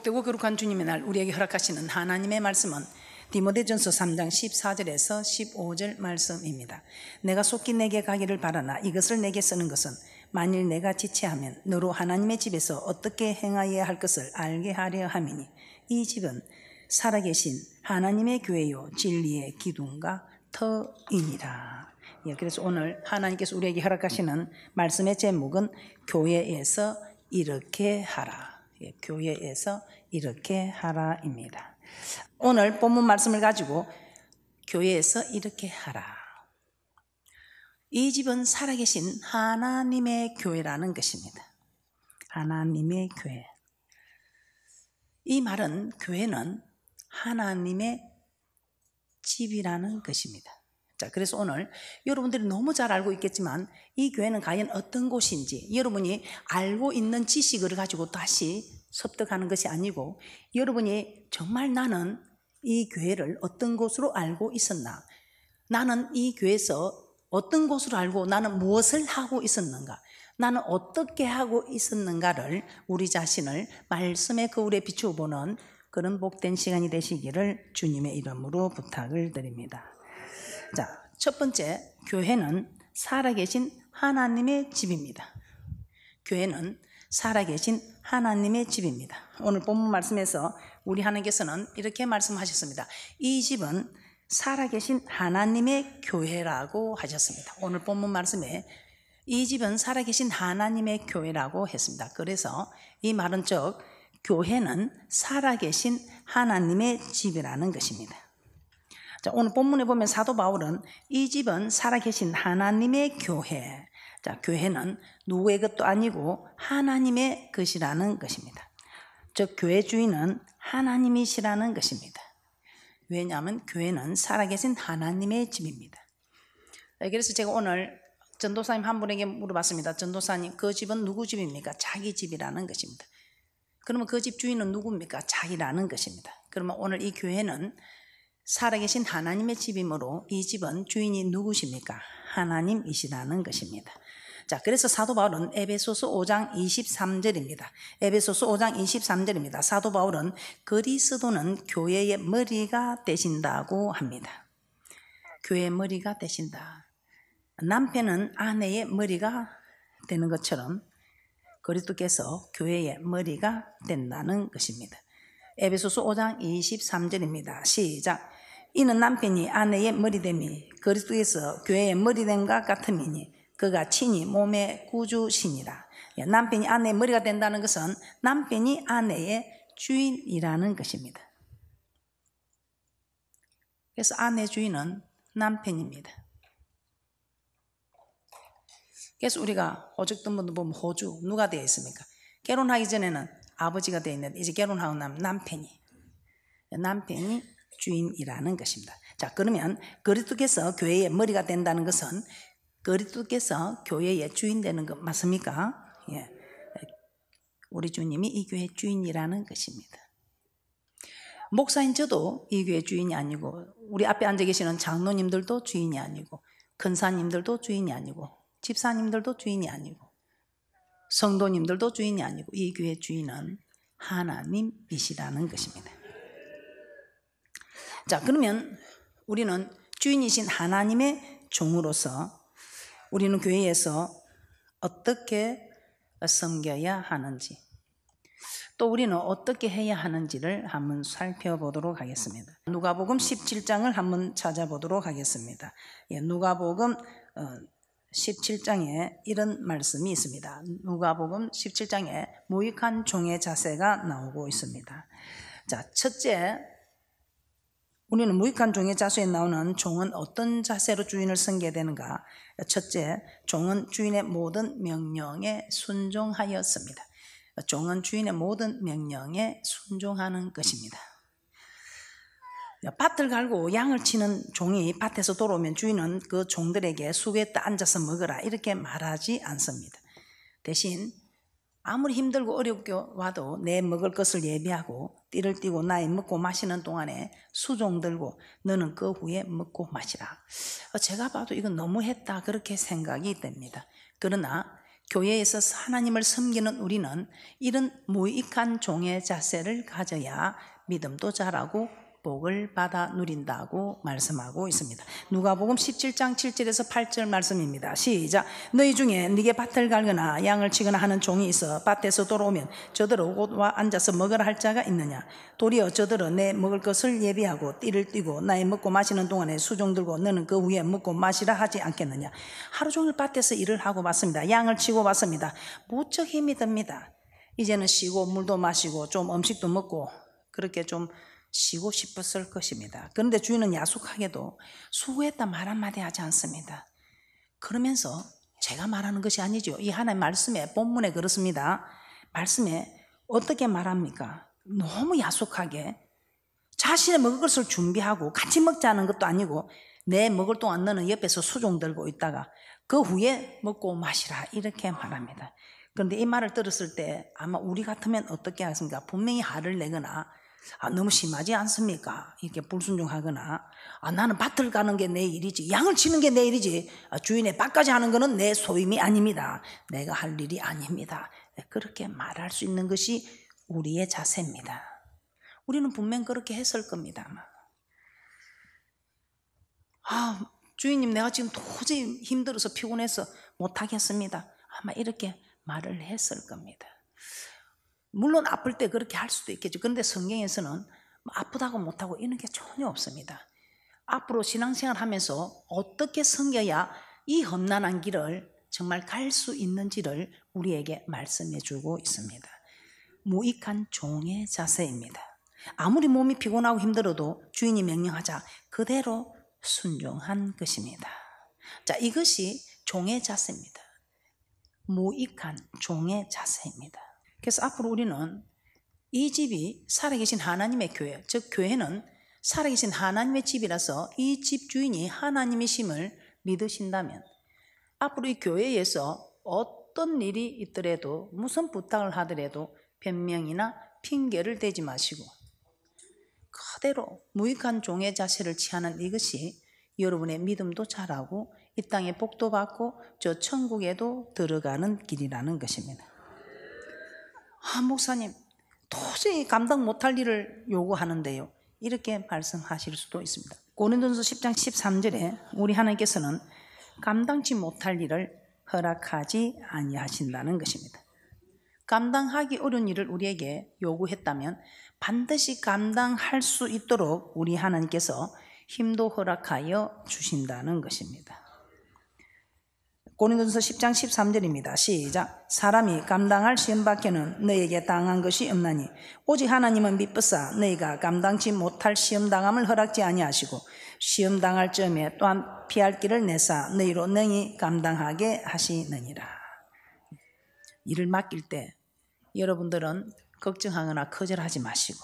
복되고 거룩한 주님의 날 우리에게 허락하시는 하나님의 말씀은 디모데전서 3장 14절에서 15절 말씀입니다. 내가 속히 내게 가기를 바라나 이것을 내게 쓰는 것은 만일 내가 지체하면 너로 하나님의 집에서 어떻게 행하여야 할 것을 알게 하려 함이니 이 집은 살아계신 하나님의 교회요 진리의 기둥과 터이니라. 그래서 오늘 하나님께서 우리에게 허락하시는 말씀의 제목은 교회에서 이렇게 하라. 교회에서 이렇게 하라입니다. 오늘 본문 말씀을 가지고 교회에서 이렇게 하라. 이 집은 살아계신 하나님의 교회라는 것입니다. 하나님의 교회. 이 말은 교회는 하나님의 집이라는 것입니다. 자, 그래서 오늘 여러분들이 너무 잘 알고 있겠지만 이 교회는 과연 어떤 곳인지 여러분이 알고 있는 지식을 가지고 다시 섭득하는 것이 아니고 여러분이 정말 나는 이 교회를 어떤 곳으로 알고 있었나, 나는 이 교회에서 어떤 곳으로 알고 나는 무엇을 하고 있었는가, 나는 어떻게 하고 있었는가를 우리 자신을 말씀의 거울에 비추어 보는 그런 복된 시간이 되시기를 주님의 이름으로 부탁을 드립니다. 자, 첫 번째, 교회는 살아계신 하나님의 집입니다. 교회는 살아계신 하나님의 집입니다. 오늘 본문 말씀에서 우리 하나님께서는 이렇게 말씀하셨습니다. 이 집은 살아계신 하나님의 교회라고 하셨습니다. 오늘 본문 말씀에 이 집은 살아계신 하나님의 교회라고 했습니다. 그래서 이 말은 즉 교회는 살아계신 하나님의 집이라는 것입니다. 자, 오늘 본문에 보면 사도 바울은 이 집은 살아계신 하나님의 교회. 자, 교회는 누구의 것도 아니고 하나님의 것이라는 것입니다. 즉 교회 주인은 하나님이시라는 것입니다. 왜냐하면 교회는 살아계신 하나님의 집입니다. 그래서 제가 오늘 전도사님 한 분에게 물어봤습니다. 전도사님, 그 집은 누구 집입니까? 자기 집이라는 것입니다. 그러면 그 집 주인은 누굽니까? 자기라는 것입니다. 그러면 오늘 이 교회는 살아계신 하나님의 집이므로 이 집은 주인이 누구십니까? 하나님이시라는 것입니다. 자, 그래서 사도 바울은 에베소서 5장 23절입니다. 에베소서 5장 23절입니다. 사도 바울은 그리스도는 교회의 머리가 되신다고 합니다. 교회의 머리가 되신다. 남편은 아내의 머리가 되는 것처럼 그리스도께서 교회의 머리가 된다는 것입니다. 에베소서 5장 23절입니다. 시작. 이는 남편이 아내의 머리됨이 그리스도께서 교회의 머리됨과 같음이니 그가 친히 몸의 구주시니라. 남편이 아내의 머리가 된다는 것은 남편이 아내의 주인이라는 것입니다. 그래서 아내 주인은 남편입니다. 그래서 우리가 호주 듣던 분들 보면 호주 누가 되어 있습니까? 결혼하기 전에는 아버지가 되어 있는데 이제 결혼하고 나면 남편이 주인이라는 것입니다. 자, 그러면 그리스도께서 교회의 머리가 된다는 것은 그리스도께서 교회의 주인 되는 것 맞습니까? 예. 우리 주님이 이 교회의 주인이라는 것입니다. 목사인 저도 이 교회의 주인이 아니고 우리 앞에 앉아 계시는 장로님들도 주인이 아니고 근사님들도 주인이 아니고 집사님들도 주인이 아니고 성도님들도 주인이 아니고 이 교회의 주인은 하나님이시라는 것입니다. 자, 그러면 우리는 주인이신 하나님의 종으로서 우리는 교회에서 어떻게 섬겨야 하는지 또 우리는 어떻게 해야 하는지를 한번 살펴보도록 하겠습니다. 누가복음 17장을 한번 찾아보도록 하겠습니다. 누가복음 17장에 이런 말씀이 있습니다. 누가복음 17장에 무익한 종의 자세가 나오고 있습니다. 자, 첫째, 우리는 무익한 종의 자세에 나오는 종은 어떤 자세로 주인을 섬겨야 되는가? 첫째, 종은 주인의 모든 명령에 순종하였습니다. 종은 주인의 모든 명령에 순종하는 것입니다. 밭을 갈고 양을 치는 종이 밭에서 돌아오면 주인은 그 종들에게 숲에 앉아서 먹으라 이렇게 말하지 않습니다. 대신 아무리 힘들고 어렵게 와도 내 먹을 것을 예비하고 띠를 띠고 나의 먹고 마시는 동안에 수종 들고 너는 그 후에 먹고 마시라. 제가 봐도 이건 너무했다 그렇게 생각이 됩니다. 그러나 교회에서 하나님을 섬기는 우리는 이런 무익한 종의 자세를 가져야 믿음도 자라고 복을 받아 누린다고 말씀하고 있습니다. 누가복음 17장 7절에서 8절 말씀입니다. 시작. 너희 중에 네게 밭을 갈거나 양을 치거나 하는 종이 있어 밭에서 돌아오면 저들어 와 앉아서 먹으라 할 자가 있느냐? 도리어 저들어 내 먹을 것을 예비하고 띠를 띠고 나의 먹고 마시는 동안에 수종 들고 너는 그 후에 먹고 마시라 하지 않겠느냐? 하루 종일 밭에서 일을 하고 왔습니다. 양을 치고 왔습니다. 무척 힘이 듭니다. 이제는 쉬고 물도 마시고 좀 음식도 먹고 그렇게 좀 쉬고 싶었을 것입니다. 그런데 주인은 야속하게도 수고했다 말 한마디 하지 않습니다. 그러면서 제가 말하는 것이 아니죠. 이 하나님 말씀에 본문에 그렇습니다. 말씀에 어떻게 말합니까? 너무 야속하게 자신의 먹을 것을 준비하고 같이 먹자는 것도 아니고 내 먹을 동안 너는 옆에서 수종 들고 있다가 그 후에 먹고 마시라 이렇게 말합니다. 그런데 이 말을 들었을 때 아마 우리 같으면 어떻게 하겠습니까? 분명히 화를 내거나 너무 심하지 않습니까? 이렇게 불순종하거나 나는 밭을 가는 게 내 일이지, 양을 치는 게 내 일이지, 주인의 밭까지 하는 거는 내 소임이 아닙니다. 내가 할 일이 아닙니다. 그렇게 말할 수 있는 것이 우리의 자세입니다. 우리는 분명 그렇게 했을 겁니다. 주인님 내가 지금 도저히 힘들어서 피곤해서 못하겠습니다. 아마 이렇게 말을 했을 겁니다. 물론 아플 때 그렇게 할 수도 있겠죠. 그런데 성경에서는 아프다고 못하고 이런 게 전혀 없습니다. 앞으로 신앙생활 하면서 어떻게 섬겨야 이 험난한 길을 정말 갈 수 있는지를 우리에게 말씀해 주고 있습니다. 무익한 종의 자세입니다. 아무리 몸이 피곤하고 힘들어도 주인이 명령하자 그대로 순종한 것입니다. 자, 이것이 종의 자세입니다. 무익한 종의 자세입니다. 그래서 앞으로 우리는 이 집이 살아계신 하나님의 교회, 즉 교회는 살아계신 하나님의 집이라서 이 집 주인이 하나님이심을 믿으신다면 앞으로 이 교회에서 어떤 일이 있더라도 무슨 부탁을 하더라도 변명이나 핑계를 대지 마시고 그대로 무익한 종의 자세를 취하는 이것이 여러분의 믿음도 자라고 이 땅에 복도 받고 저 천국에도 들어가는 길이라는 것입니다. 목사님 도저히 감당 못할 일을 요구하는데요, 이렇게 말씀하실 수도 있습니다. 고린도전서 10장 13절에 우리 하나님께서는 감당치 못할 일을 허락하지 아니하신다는 것입니다. 감당하기 어려운 일을 우리에게 요구했다면 반드시 감당할 수 있도록 우리 하나님께서 힘도 허락하여 주신다는 것입니다. 고린도전서 10장 13절입니다. 시작. 사람이 감당할 시험밖에는 너에게 당한 것이 없나니 오직 하나님은 미쁘사 너희가 감당치 못할 시험당함을 허락지 아니하시고 시험당할 점에 또한 피할 길을 내사 너희로 능히 감당하게 하시느니라. 일을 맡길 때 여러분들은 걱정하거나 거절하지 마시고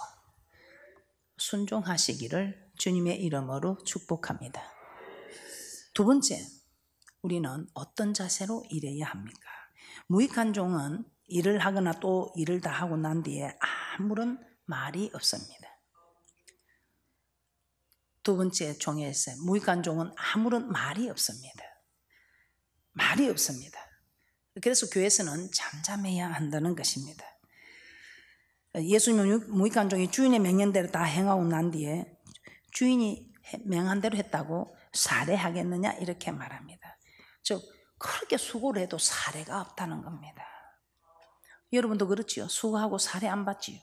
순종하시기를 주님의 이름으로 축복합니다. 두 번째, 우리는 어떤 자세로 일해야 합니까? 무익한 종은 일을 하거나 또 일을 다 하고 난 뒤에 아무런 말이 없습니다. 두 번째 종에서 무익한 종은 아무런 말이 없습니다. 말이 없습니다. 그래서 교회에서는 잠잠해야 한다는 것입니다. 예수님은 무익한 종이 주인의 명령대로 다 행하고 난 뒤에 주인이 명한 대로 했다고 살해하겠느냐 이렇게 말합니다. 즉 그렇게 수고를 해도 살해가 없다는 겁니다. 여러분도 그렇지요? 수고하고 살해 안 받지요?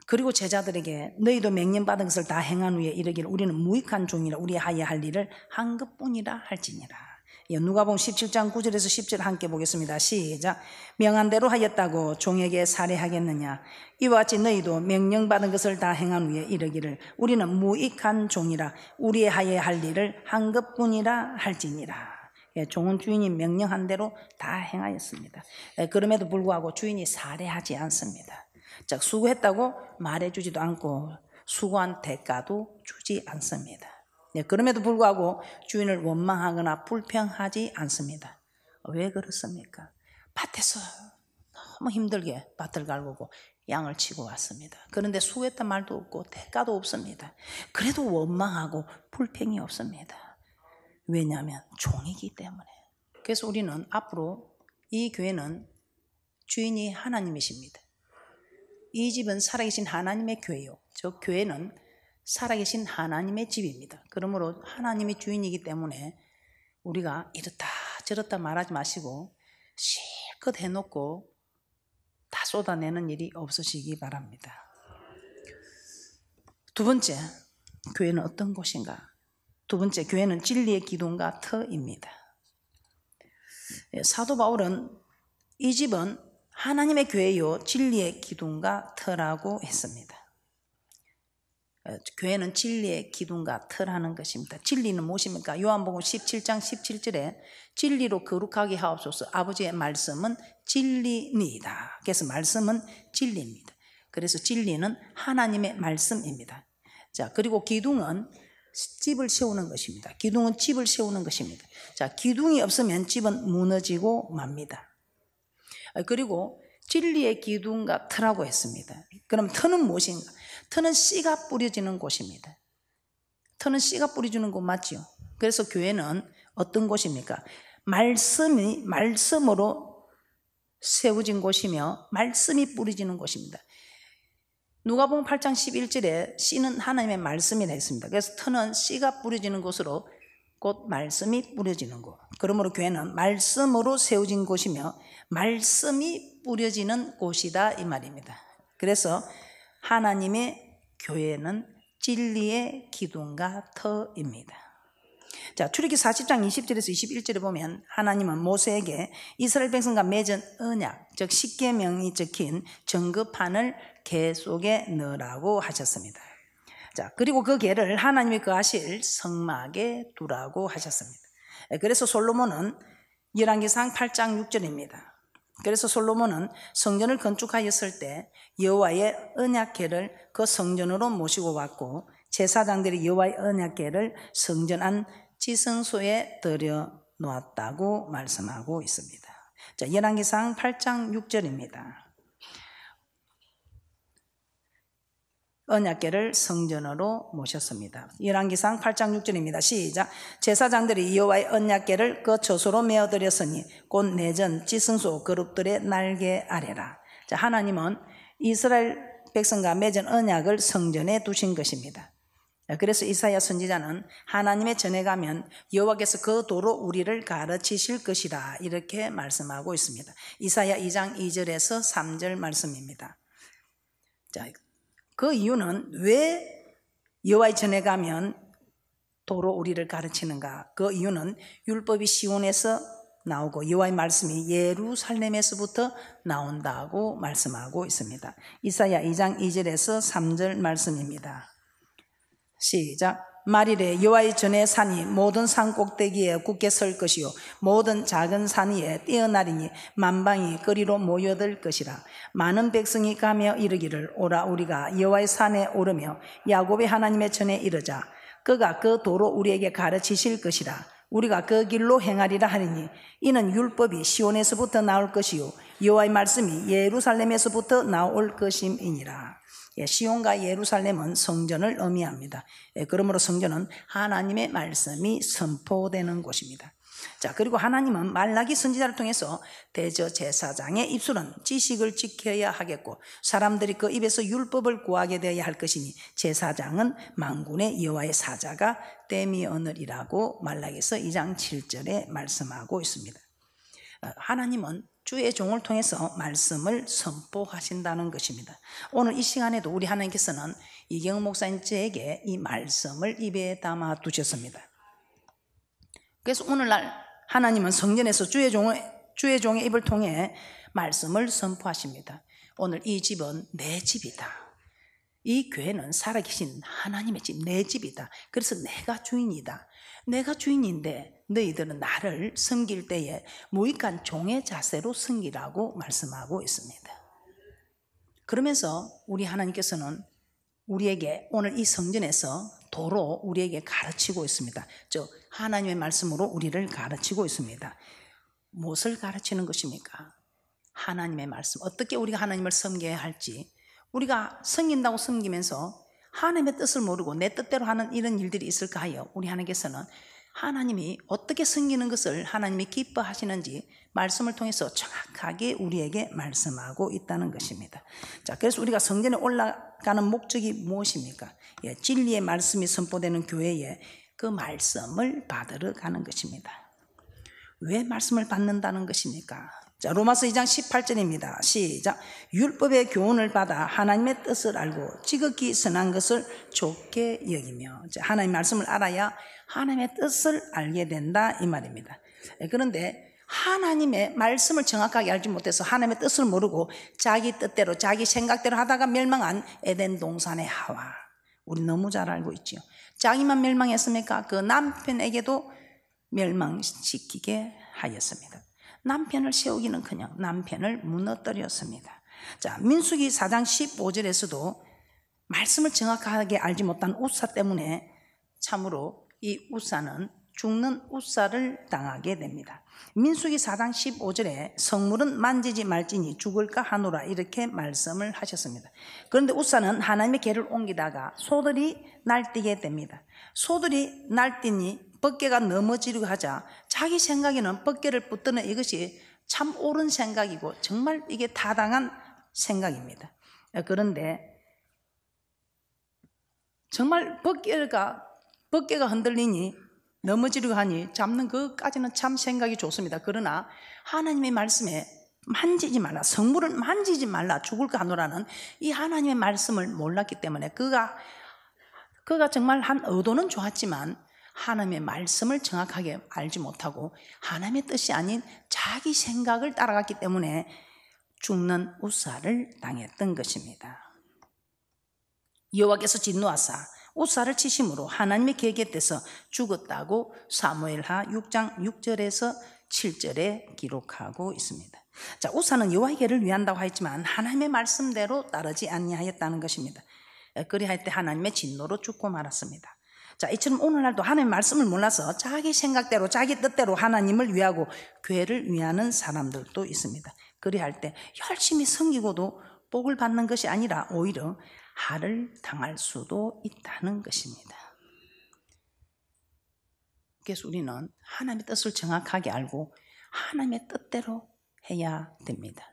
그리고 제자들에게 너희도 명령받은 것을 다 행한 후에 이르기를 우리는 무익한 종이라 우리 하여야 할 일을 한 것뿐이라 할지니라. 누가복음 17장 9절에서 10절 함께 보겠습니다. 시작. 명한 대로 하였다고 종에게 살해하겠느냐? 이와 같이 너희도 명령받은 것을 다 행한 후에 이르기를 우리는 무익한 종이라 우리의 하여야 할 일을 한 것뿐이라 할지니라. 종은 주인이 명령한 대로 다 행하였습니다. 그럼에도 불구하고 주인이 살해하지 않습니다. 즉 수고했다고 말해주지도 않고 수고한 대가도 주지 않습니다. 그럼에도 불구하고 주인을 원망하거나 불평하지 않습니다. 왜 그렇습니까? 밭에서 너무 힘들게 밭을 갈구고 양을 치고 왔습니다. 그런데 수고했단 말도 없고 대가도 없습니다. 그래도 원망하고 불평이 없습니다. 왜냐하면 종이기 때문에. 그래서 우리는 앞으로 이 교회는 주인이 하나님이십니다. 이 집은 살아계신 하나님의 교회요. 저 교회는 살아계신 하나님의 집입니다. 그러므로 하나님이 주인이기 때문에 우리가 이렇다 저렇다 말하지 마시고 실컷 해놓고 다 쏟아내는 일이 없으시기 바랍니다. 두 번째, 교회는 어떤 곳인가? 두 번째, 교회는 진리의 기둥과 터입니다. 사도 바울은 이 집은 하나님의 교회요 진리의 기둥과 터라고 했습니다. 교회는 진리의 기둥과 터라는 것입니다. 진리는 무엇입니까? 요한복음 17장 17절에 진리로 거룩하게 하옵소서. 아버지의 말씀은 진리니이다. 그래서 말씀은 진리입니다. 그래서 진리는 하나님의 말씀입니다. 자, 그리고 기둥은 집을 세우는 것입니다. 기둥은 집을 세우는 것입니다. 자, 기둥이 없으면 집은 무너지고 맙니다. 그리고 진리의 기둥과 터라고 했습니다. 그럼 터는 무엇인가? 터는 씨가 뿌려지는 곳입니다. 터는 씨가 뿌려지는 곳 맞죠? 그래서 교회는 어떤 곳입니까? 말씀으로 세워진 곳이며 말씀이 뿌려지는 곳입니다. 누가복음 8장 11절에 씨는 하나님의 말씀이라 했습니다. 그래서 터는 씨가 뿌려지는 곳으로 곧 말씀이 뿌려지는 곳. 그러므로 교회는 말씀으로 세워진 곳이며 말씀이 뿌려지는 곳이다 이 말입니다. 그래서 하나님의 교회는 진리의 기둥과 터입니다. 자, 출애굽기 40장 20절에서 21절에 보면 하나님은 모세에게 이스라엘 백성과 맺은 언약, 즉 십계명이 적힌 정급판을 궤 속에 넣으라고 하셨습니다. 자, 그리고 그 궤를 하나님이 거하실 성막에 두라고 하셨습니다. 그래서 솔로몬은 열왕기상 8장 6절입니다. 그래서 솔로몬은 성전을 건축하였을 때 여호와의 언약궤를 그 성전으로 모시고 왔고 제사장들이 여호와의 언약궤를 성전 안 지성소에 들여 놓았다고 말씀하고 있습니다. 자, 열왕기상 8장 6절입니다. 언약궤를 성전으로 모셨습니다. 열왕기상 8장 6절입니다. 시작. 제사장들이 여호와의 언약궤를 그 처소로 메어드렸으니 곧 내전 지성소 그룹들의 날개 아래라. 자, 하나님은 이스라엘 백성과 맺은 언약을 성전에 두신 것입니다. 그래서 이사야 선지자는 하나님의 전에 가면 여호와께서 그 도로 우리를 가르치실 것이라 이렇게 말씀하고 있습니다. 이사야 2장 2절에서 3절 말씀입니다. 자, 그 이유는 왜 여호와의 전에 가면 도로 우리를 가르치는가? 그 이유는 율법이 시온에서 나오고 여호와의 말씀이 예루살렘에서부터 나온다고 말씀하고 있습니다. 이사야 2장 2절에서 3절 말씀입니다. 시작. 말이래 여호와의 전에 산이 모든 산 꼭대기에 굳게 설 것이요 모든 작은 산 위에 뛰어나리니 만방이 그리로 모여들 것이라. 많은 백성이 가며 이르기를 오라 우리가 여호와의 산에 오르며 야곱의 하나님의 전에 이르자. 그가 그 도로 우리에게 가르치실 것이라. 우리가 그 길로 행하리라 하리니 이는 율법이 시온에서부터 나올 것이요 여호와의 말씀이 예루살렘에서부터 나올 것임이니라. 시온과 예루살렘은 성전을 의미합니다. 그러므로 성전은 하나님의 말씀이 선포되는 곳입니다. 자, 그리고 하나님은 말라기 선지자를 통해서 대저제사장의 입술은 지식을 지켜야 하겠고 사람들이 그 입에서 율법을 구하게 되어야 할 것이니 제사장은 만군의 여호와의 사자가 땜이 오늘이라고 말라기서 2장 7절에 말씀하고 있습니다. 하나님은 주의 종을 통해서 말씀을 선포하신다는 것입니다. 오늘 이 시간에도 우리 하나님께서는 이경은 목사님 저에게 이 말씀을 입에 담아 두셨습니다. 그래서 오늘날 하나님은 성전에서 주의 종의 입을 통해 말씀을 선포하십니다. 오늘 이 집은 내 집이다. 이 교회는 살아계신 하나님의 집, 내 집이다. 그래서 내가 주인이다. 내가 주인인데 너희들은 나를 섬길 때에 무익한 종의 자세로 섬기라고 말씀하고 있습니다. 그러면서 우리 하나님께서는 우리에게 오늘 이 성전에서 도로 우리에게 가르치고 있습니다. 즉 하나님의 말씀으로 우리를 가르치고 있습니다. 무엇을 가르치는 것입니까? 하나님의 말씀. 어떻게 우리가 하나님을 섬겨야 할지. 우리가 섬긴다고 섬기면서 하나님의 뜻을 모르고 내 뜻대로 하는 이런 일들이 있을까 하여 우리 하나님께서는 하나님이 어떻게 섬기는 것을 하나님이 기뻐하시는지 말씀을 통해서 정확하게 우리에게 말씀하고 있다는 것입니다. 자, 그래서 우리가 성전에 올라가는 목적이 무엇입니까? 진리의 말씀이 선포되는 교회에 그 말씀을 받으러 가는 것입니다. 왜 말씀을 받는다는 것입니까? 자, 로마서 2장 18절입니다. 시작. 율법의 교훈을 받아 하나님의 뜻을 알고 지극히 선한 것을 좋게 여기며. 자, 하나님의 말씀을 알아야 하나님의 뜻을 알게 된다 이 말입니다. 그런데 하나님의 말씀을 정확하게 알지 못해서 하나님의 뜻을 모르고 자기 뜻대로 자기 생각대로 하다가 멸망한 에덴 동산의 하와, 우리 너무 잘 알고 있죠. 자기만 멸망했습니까? 그 남편에게도 멸망시키게 하였습니다. 남편을 세우기는커녕 남편을 무너뜨렸습니다. 자, 민수기 4장 15절에서도 말씀을 정확하게 알지 못한 우사 때문에 참으로 이 우사는 죽는 우사를 당하게 됩니다. 민수기 4장 15절에 성물은 만지지 말지니 죽을까 하노라 이렇게 말씀을 하셨습니다. 그런데 우사는 하나님의 궤를 옮기다가 소들이 날뛰게 됩니다. 소들이 날뛰니 벅개가 넘어지려고 하자 자기 생각에는 벅개를 붙드는 이것이 참 옳은 생각이고 정말 이게 타당한 생각입니다. 그런데 정말 벅개가 흔들리니 넘어지려고 하니 잡는 그까지는 참 생각이 좋습니다. 그러나 하나님의 말씀에 만지지 말라, 성물을 만지지 말라, 죽을까 하노라는 이 하나님의 말씀을 몰랐기 때문에 그가 정말 한 의도는 좋았지만 하나님의 말씀을 정확하게 알지 못하고 하나님의 뜻이 아닌 자기 생각을 따라갔기 때문에 죽는 우사를 당했던 것입니다. 여호와께서 진노하사 우사를 치심으로 하나님의 계획에서 죽었다고 사무엘하 6장 6절에서 7절에 기록하고 있습니다. 자, 우사는 여호와의 계를 위한다고 하였지만 하나님의 말씀대로 따르지 아니하였다는 것입니다. 그리할 때 하나님의 진노로 죽고 말았습니다. 자, 이처럼 오늘날도 하나님의 말씀을 몰라서 자기 생각대로 자기 뜻대로 하나님을 위하고 교회를 위하는 사람들도 있습니다. 그리할 때 열심히 섬기고도 복을 받는 것이 아니라 오히려 하를 당할 수도 있다는 것입니다. 그래서 우리는 하나님의 뜻을 정확하게 알고 하나님의 뜻대로 해야 됩니다.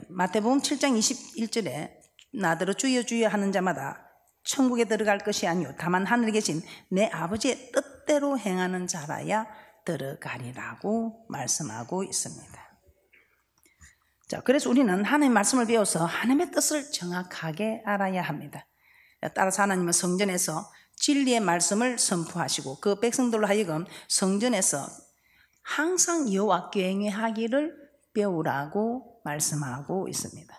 마태복음 7장 21절에 나더러 주여 주여 하는 자마다 천국에 들어갈 것이 아니요 다만 하늘에 계신 내 아버지의 뜻대로 행하는 자라야 들어가리라고 말씀하고 있습니다. 자, 그래서 우리는 하나님의 말씀을 배워서 하나님의 뜻을 정확하게 알아야 합니다. 따라서 하나님은 성전에서 진리의 말씀을 선포하시고 그 백성들로 하여금 성전에서 항상 여호와 경외하기를 배우라고 말씀하고 있습니다.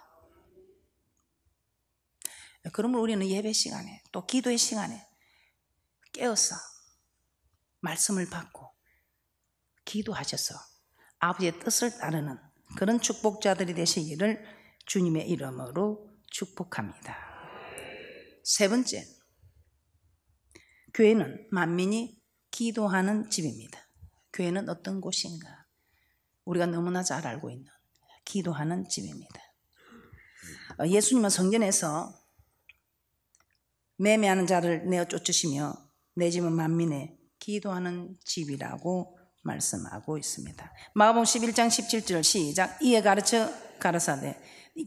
그러면 우리는 예배 시간에 또 기도의 시간에 깨어서 말씀을 받고 기도하셔서 아버지의 뜻을 따르는 그런 축복자들이 되시기를 주님의 이름으로 축복합니다. 세 번째, 교회는 만민이 기도하는 집입니다. 교회는 어떤 곳인가? 우리가 너무나 잘 알고 있는 기도하는 집입니다. 예수님은 성전에서 매매하는 자를 내어 쫓으시며 내 집은 만민의 기도하는 집이라고 말씀하고 있습니다. 마가복음 11장 17절 시작. 이에 가르쳐 가라사대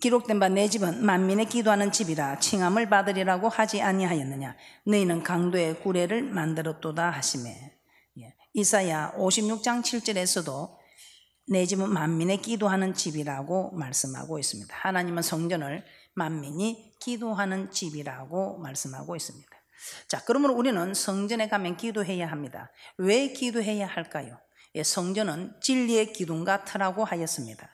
기록된 바 내 집은 만민의 기도하는 집이라 칭함을 받으리라고 하지 아니하였느냐. 너희는 강도의 구례를 만들었도다 하시매. 이사야 56장 7절에서도 내 집은 만민의 기도하는 집이라고 말씀하고 있습니다. 하나님은 성전을 만민이 기도하는 집이라고 말씀하고 있습니다. 자, 그러면 우리는 성전에 가면 기도해야 합니다. 왜 기도해야 할까요? 성전은 진리의 기둥과 터라고 하였습니다.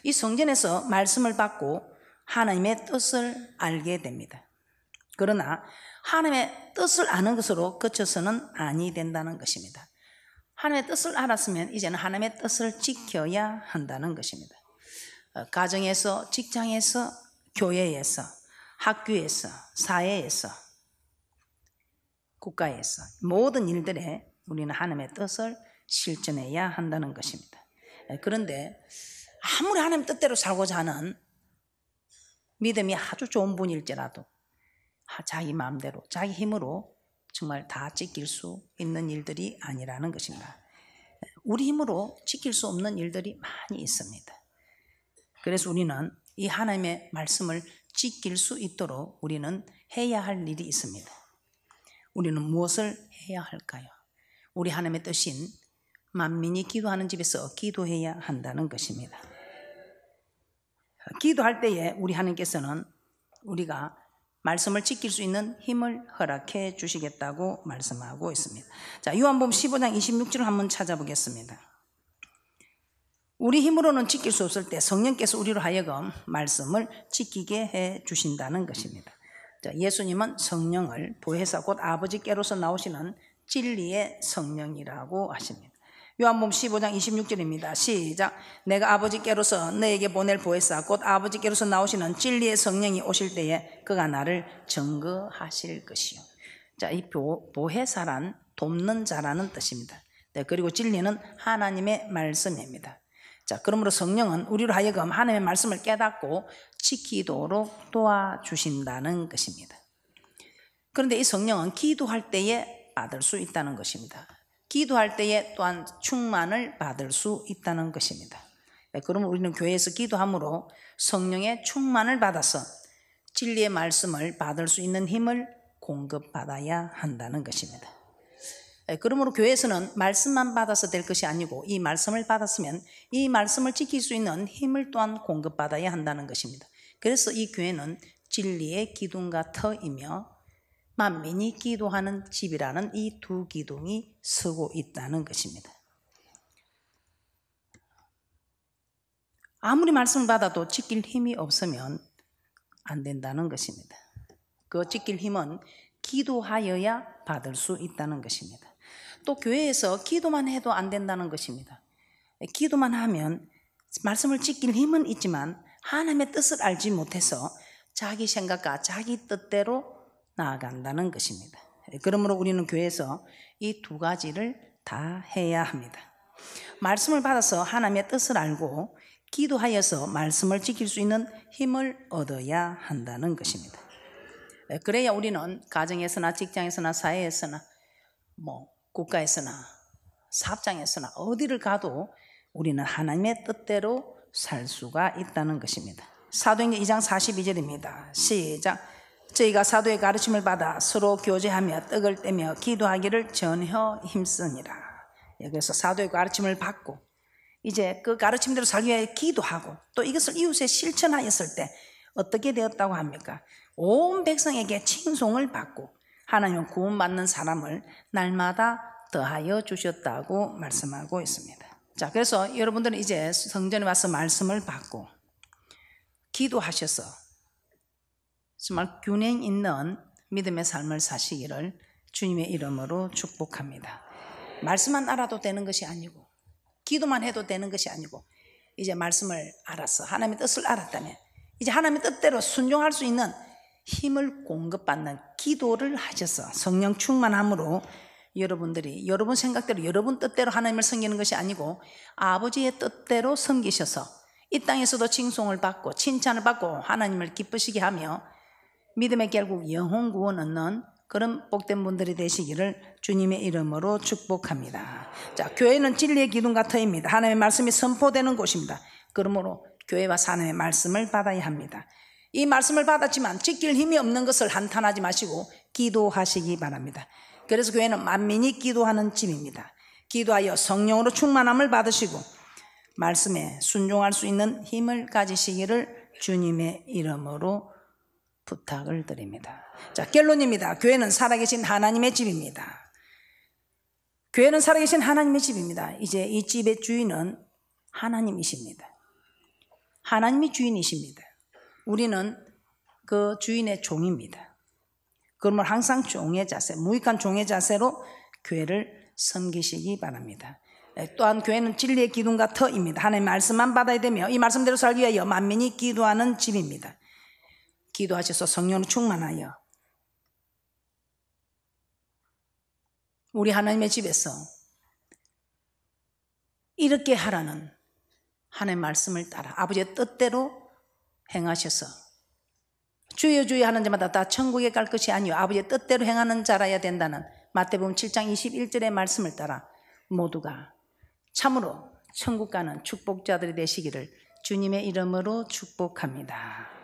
이 성전에서 말씀을 받고 하나님의 뜻을 알게 됩니다. 그러나 하나님의 뜻을 아는 것으로 그쳐서는 아니 된다는 것입니다. 하나님의 뜻을 알았으면 이제는 하나님의 뜻을 지켜야 한다는 것입니다. 가정에서, 직장에서, 교회에서, 학교에서, 사회에서, 국가에서 모든 일들에 우리는 하나님의 뜻을 실천해야 한다는 것입니다. 그런데 아무리 하나님 뜻대로 살고자 하는 믿음이 아주 좋은 분일지라도 자기 마음대로 자기 힘으로 정말 다 지킬 수 있는 일들이 아니라는 것입니다. 우리 힘으로 지킬 수 없는 일들이 많이 있습니다. 그래서 우리는 이 하나님의 말씀을 지킬 수 있도록 우리는 해야 할 일이 있습니다. 우리는 무엇을 해야 할까요? 우리 하나님의 뜻인 만민이 기도하는 집에서 기도해야 한다는 것입니다. 기도할 때에 우리 하나님께서는 우리가 말씀을 지킬 수 있는 힘을 허락해 주시겠다고 말씀하고 있습니다. 자, 요한복음 15장 26절을 한번 찾아보겠습니다. 우리 힘으로는 지킬 수 없을 때 성령께서 우리로 하여금 말씀을 지키게 해 주신다는 것입니다. 자, 예수님은 성령을 보혜사 곧 아버지께로서 나오시는 진리의 성령이라고 하십니다. 요한복음 15장 26절입니다. 시작. 내가 아버지께로서 너에게 보낼 보혜사 곧 아버지께로서 나오시는 진리의 성령이 오실 때에 그가 나를 증거하실 것이요. 자, 이 보혜사란 돕는 자라는 뜻입니다. 네, 그리고 진리는 하나님의 말씀입니다. 자, 그러므로 성령은 우리로 하여금 하나님의 말씀을 깨닫고 지키도록 도와주신다는 것입니다. 그런데 이 성령은 기도할 때에 받을 수 있다는 것입니다. 기도할 때에 또한 충만을 받을 수 있다는 것입니다. 그러면 우리는 교회에서 기도함으로 성령의 충만을 받아서 진리의 말씀을 받을 수 있는 힘을 공급받아야 한다는 것입니다. 그러므로 교회에서는 말씀만 받아서 될 것이 아니고 이 말씀을 받았으면 이 말씀을 지킬 수 있는 힘을 또한 공급받아야 한다는 것입니다. 그래서 이 교회는 진리의 기둥과 터이며 만민이 기도하는 집이라는 이 두 기둥이 서고 있다는 것입니다. 아무리 말씀을 받아도 지킬 힘이 없으면 안 된다는 것입니다. 그 지킬 힘은 기도하여야 받을 수 있다는 것입니다. 또 교회에서 기도만 해도 안 된다는 것입니다. 기도만 하면 말씀을 지킬 힘은 있지만 하나님의 뜻을 알지 못해서 자기 생각과 자기 뜻대로 나아간다는 것입니다. 그러므로 우리는 교회에서 이 두 가지를 다 해야 합니다. 말씀을 받아서 하나님의 뜻을 알고 기도하여서 말씀을 지킬 수 있는 힘을 얻어야 한다는 것입니다. 그래야 우리는 가정에서나 직장에서나 사회에서나 국가에서나 사업장에서나 어디를 가도 우리는 하나님의 뜻대로 살 수가 있다는 것입니다. 사도행전 2장 42절입니다. 시작. 저희가 사도의 가르침을 받아 서로 교제하며 떡을 떼며 기도하기를 전혀 힘쓰니라. 여기서 사도의 가르침을 받고 이제 그 가르침대로 살기 위해 기도하고 또 이것을 이웃에 실천하였을 때 어떻게 되었다고 합니까? 온 백성에게 칭송을 받고 하나님은 구원받는 사람을 날마다 더하여 주셨다고 말씀하고 있습니다. 자, 그래서 여러분들은 이제 성전에 와서 말씀을 받고 기도하셔서 정말 균형 있는 믿음의 삶을 사시기를 주님의 이름으로 축복합니다. 말씀만 알아도 되는 것이 아니고 기도만 해도 되는 것이 아니고 이제 말씀을 알아서 하나님의 뜻을 알았다면 이제 하나님의 뜻대로 순종할 수 있는 힘을 공급받는 기도를 하셔서 성령 충만함으로 여러분들이 여러분 생각대로 여러분 뜻대로 하나님을 섬기는 것이 아니고 아버지의 뜻대로 섬기셔서 이 땅에서도 칭송을 받고 칭찬을 받고 하나님을 기쁘시게 하며 믿음의 결국 영혼 구원 얻는 그런 복된 분들이 되시기를 주님의 이름으로 축복합니다. 자, 교회는 진리의 기둥과 터입니다. 하나님의 말씀이 선포되는 곳입니다. 그러므로 교회와 하나님의 말씀을 받아야 합니다. 이 말씀을 받았지만 지킬 힘이 없는 것을 한탄하지 마시고 기도하시기 바랍니다. 그래서 교회는 만민이 기도하는 집입니다. 기도하여 성령으로 충만함을 받으시고 말씀에 순종할 수 있는 힘을 가지시기를 주님의 이름으로 부탁을 드립니다. 자, 결론입니다. 교회는 살아계신 하나님의 집입니다. 교회는 살아계신 하나님의 집입니다. 이제 이 집의 주인은 하나님이십니다. 하나님이 주인이십니다. 우리는 그 주인의 종입니다. 그러면 항상 종의 자세, 무익한 종의 자세로 교회를 섬기시기 바랍니다. 또한 교회는 진리의 기둥과 터입니다. 하나님의 말씀만 받아야 되며 이 말씀대로 살기 위하여 만민이 기도하는 집입니다. 기도하셔서 성령으로 충만하여 우리 하나님의 집에서 이렇게 하라는 하나님의 말씀을 따라 아버지의 뜻대로 행하셔서 주여 주여 하는 자마다 다 천국에 갈 것이 아니요 아버지의 뜻대로 행하는 자라야 된다는 마태복음 7장 21절의 말씀을 따라 모두가 참으로 천국 가는 축복자들이 되시기를 주님의 이름으로 축복합니다.